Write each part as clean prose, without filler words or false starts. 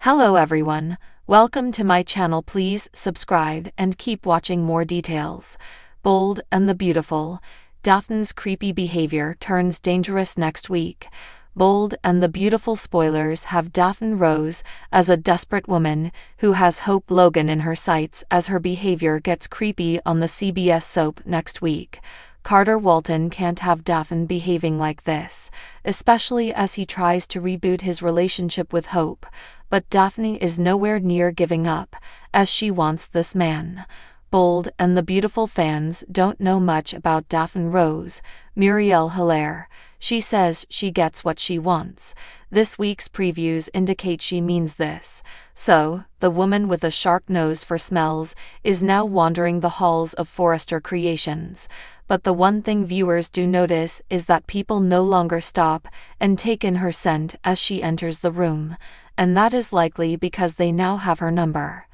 Hello everyone, welcome to my channel. Please subscribe and keep watching more details. Bold and the Beautiful. Daphne's creepy behavior turns dangerous next week. Bold and the Beautiful spoilers have Daphne Rose as a desperate woman who has Hope Logan in her sights as her behavior gets creepy on the CBS soap next week. Carter Walton can't have Daphne behaving like this, especially as he tries to reboot his relationship with Hope, but Daphne is nowhere near giving up, as she wants this man. Bold and the Beautiful fans don't know much about Daphne Rose, Muriel Hilaire. She says she gets what she wants. This week's previews indicate she means this. So, the woman with a sharp nose for smells is now wandering the halls of Forrester Creations. But the one thing viewers do notice is that people no longer stop and take in her scent as she enters the room, and that is likely because they now have her number.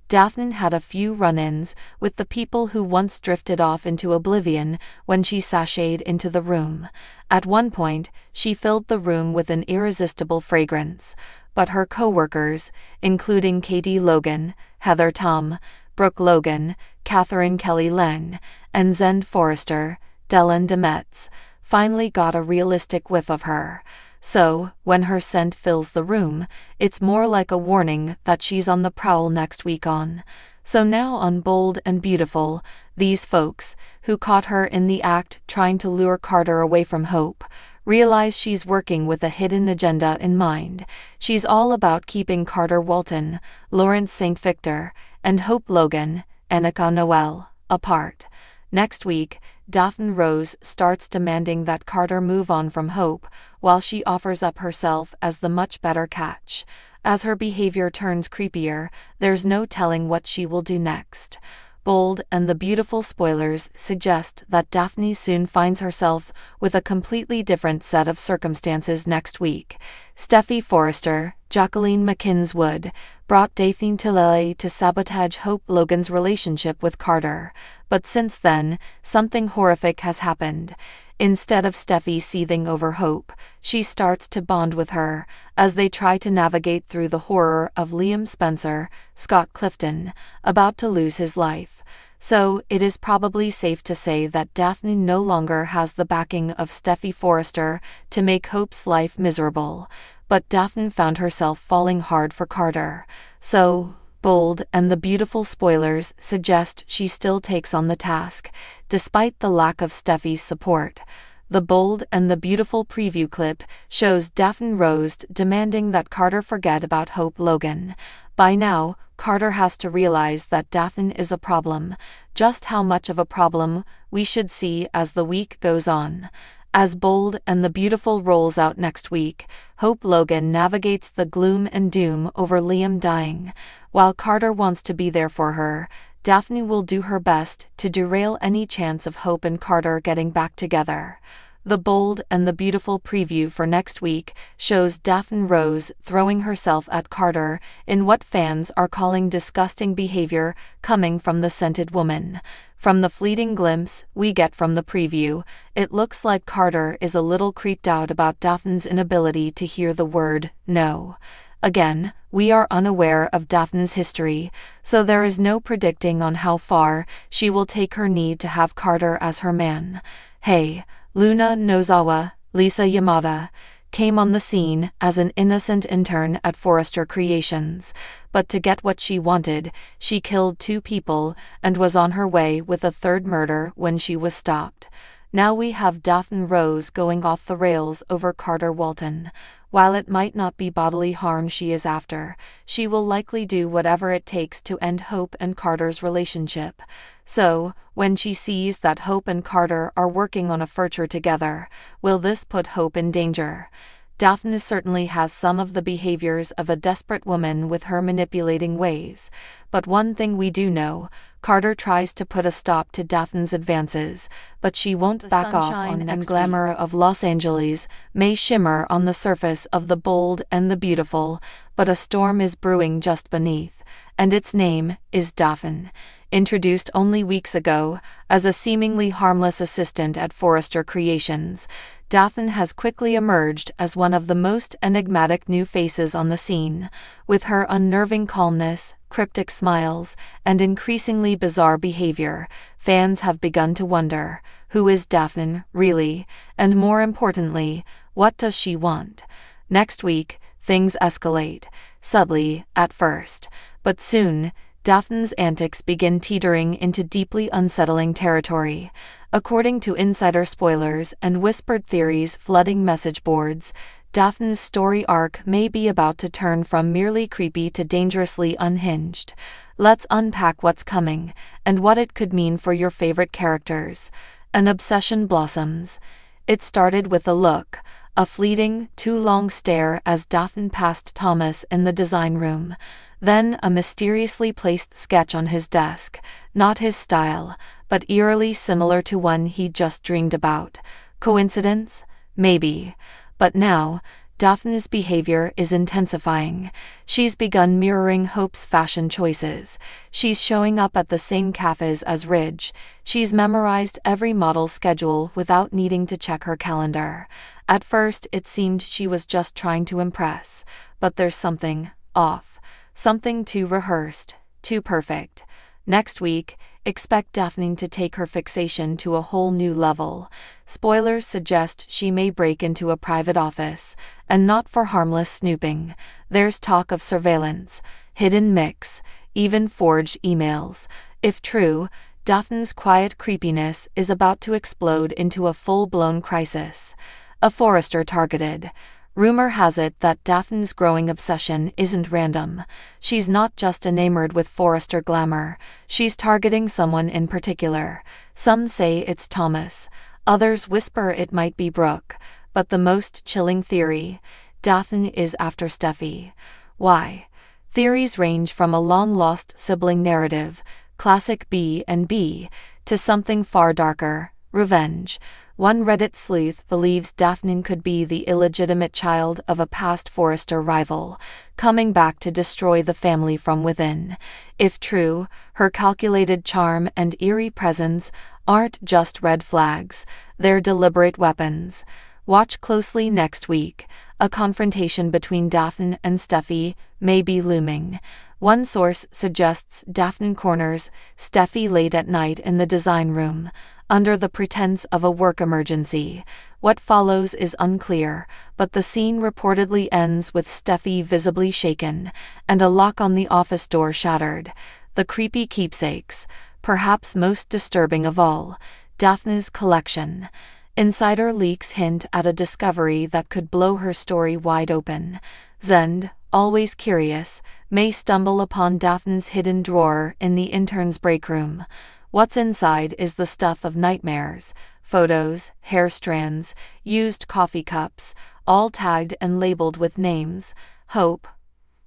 Daphne had a few run-ins with the people who once drifted off into oblivion when she sashayed into the room. At one point, she filled the room with an irresistible fragrance, but her co-workers, including Katie Logan, Heather Tom, Brooke Logan, Catherine Kelly Lang, and Zend Forrester, Dylan Demetz, finally got a realistic whiff of her. So, when her scent fills the room, it's more like a warning that she's on the prowl next week on. So now on Bold and Beautiful, these folks, who caught her in the act trying to lure Carter away from Hope, realize she's working with a hidden agenda in mind. She's all about keeping Carter Walton, Lawrence St. Victor, and Hope Logan, Annika Noel, apart. Next week, Daphne Rose starts demanding that Carter move on from Hope, while she offers up herself as the much better catch. As her behavior turns creepier, there's no telling what she will do next. Bold and the Beautiful spoilers suggest that Daphne soon finds herself with a completely different set of circumstances next week. Steffi Forrester, Jacqueline McInnes Wood, brought Daphne to sabotage Hope Logan's relationship with Carter, but since then, something horrific has happened. Instead of Steffi seething over Hope, she starts to bond with her, as they try to navigate through the horror of Liam Spencer, Scott Clifton, about to lose his life. So, it is probably safe to say that Daphne no longer has the backing of Steffi Forrester to make Hope's life miserable, but Daphne found herself falling hard for Carter. So, Bold and the Beautiful spoilers suggest she still takes on the task, despite the lack of Steffi's support. The Bold and the Beautiful preview clip shows Daphne Rose demanding that Carter forget about Hope Logan. By now, Carter has to realize that Daphne is a problem. Just how much of a problem, we should see as the week goes on. As Bold and the Beautiful rolls out next week, Hope Logan navigates the gloom and doom over Liam dying. While Carter wants to be there for her, Daphne will do her best to derail any chance of Hope and Carter getting back together. The Bold and the Beautiful preview for next week shows Daphne Rose throwing herself at Carter in what fans are calling disgusting behavior coming from the scented woman. From the fleeting glimpse we get from the preview, it looks like Carter is a little creeped out about Daphne's inability to hear the word no. Again, we are unaware of Daphne's history, so there is no predicting on how far she will take her need to have Carter as her man. Hey, Luna Nozawa, Lisa Yamada, came on the scene as an innocent intern at Forrester Creations, but to get what she wanted, she killed 2 people and was on her way with a third murder when she was stopped. Now we have Daphne Rose going off the rails over Carter Walton. While it might not be bodily harm she is after, she will likely do whatever it takes to end Hope and Carter's relationship. So, when she sees that Hope and Carter are working on a future together, will this put Hope in danger? Daphne certainly has some of the behaviors of a desperate woman with her manipulating ways, but one thing we do know, Carter tries to put a stop to Daphne's advances, but she won't back off on and glamour of Los Angeles may shimmer on the surface of the Bold and the Beautiful, but a storm is brewing just beneath. and its name is Daphne. Introduced only weeks ago as a seemingly harmless assistant at Forrester Creations, Daphne has quickly emerged as one of the most enigmatic new faces on the scene. With her unnerving calmness, cryptic smiles, and increasingly bizarre behavior, fans have begun to wonder, who is Daphne, really? And more importantly, what does she want? Next week, things escalate, subtly at first, but soon, Daphne's antics begin teetering into deeply unsettling territory. According to insider spoilers and whispered theories flooding message boards, Daphne's story arc may be about to turn from merely creepy to dangerously unhinged. Let's unpack what's coming, and what it could mean for your favorite characters. An obsession blossoms. It started with a look, a fleeting, too-long stare as Daphne passed Thomas in the design room. Then a mysteriously placed sketch on his desk, not his style, but eerily similar to one he'd just dreamed about. Coincidence? Maybe. But now, Daphne's behavior is intensifying. She's begun mirroring Hope's fashion choices. She's showing up at the same cafes as Ridge. She's memorized every model's schedule without needing to check her calendar. At first, it seemed she was just trying to impress. But there's something off. Something too rehearsed, too perfect. Next week, expect Daphne to take her fixation to a whole new level. Spoilers suggest she may break into a private office, and not for harmless snooping. There's talk of surveillance, hidden mix, even forged emails. If true, Daphne's quiet creepiness is about to explode into a full-blown crisis. A Forrester targeted. Rumor has it that Daphne's growing obsession isn't random. She's not just enamored with Forrester glamour, she's targeting someone in particular. Some say it's Thomas, others whisper it might be Brooke, but the most chilling theory, Daphne is after Steffi. Why? Theories range from a long-lost sibling narrative, classic B&B, to something far darker, revenge. One Reddit sleuth believes Daphne could be the illegitimate child of a past Forrester rival, coming back to destroy the family from within. If true, her calculated charm and eerie presence aren't just red flags, they're deliberate weapons. Watch closely next week. A confrontation between Daphne and Steffi may be looming. One source suggests Daphne corners Steffi late at night in the design room, under the pretense of a work emergency. What follows is unclear, but the scene reportedly ends with Steffi visibly shaken, and a lock on the office door shattered. The creepy keepsakes, perhaps most disturbing of all, Daphne's collection. Insider leaks hint at a discovery that could blow her story wide open. Zend, always curious, may stumble upon Daphne's hidden drawer in the intern's break room. What's inside is the stuff of nightmares: photos, hair strands, used coffee cups, all tagged and labeled with names: Hope,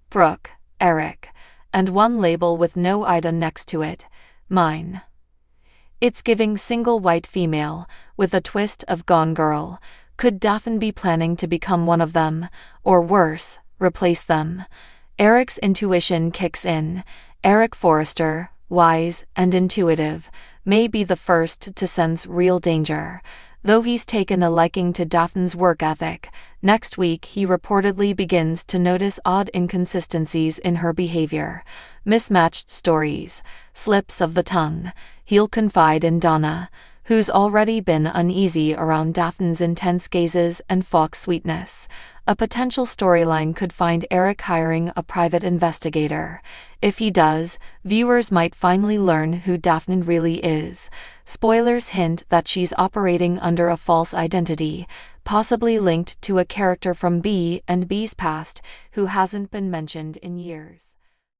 Brooke, Eric, and one label with no item next to it: mine. It's giving single white female, with a twist of Gone Girl. Could Daphne be planning to become one of them, or worse, replace them? Eric's intuition kicks in. Eric Forrester, wise and intuitive, may be the first to sense real danger. Though he's taken a liking to Daphne's work ethic, next week he reportedly begins to notice odd inconsistencies in her behavior. Mismatched stories, slips of the tongue. He'll confide in Donna, who's already been uneasy around Daphne's intense gazes and fox sweetness. A potential storyline could find Eric hiring a private investigator. If he does, viewers might finally learn who Daphne really is. Spoilers hint that she's operating under a false identity, possibly linked to a character from B&B's past who hasn't been mentioned in years.